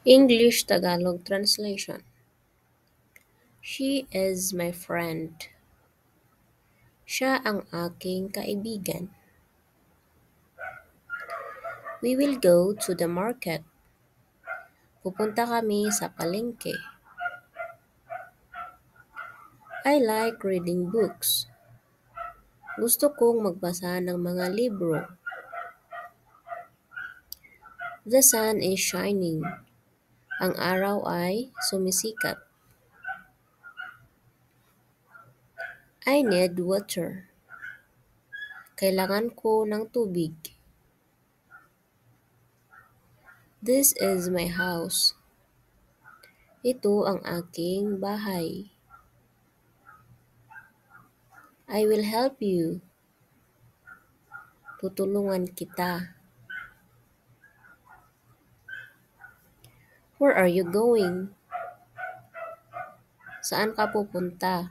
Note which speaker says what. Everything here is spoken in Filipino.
Speaker 1: English Tagalog translation. She is my friend. Siya ang aking kaibigan. We will go to the market. Pupunta kami sa palengke. I like reading books. Gusto kong magbasa ng mga libro. The sun is shining. Ang araw ay sumisikat. I need water. Kailangan ko ng tubig. This is my house. Ito ang aking bahay. I will help you. Tutulungan kita. Where are you going? Saan ka pupunta?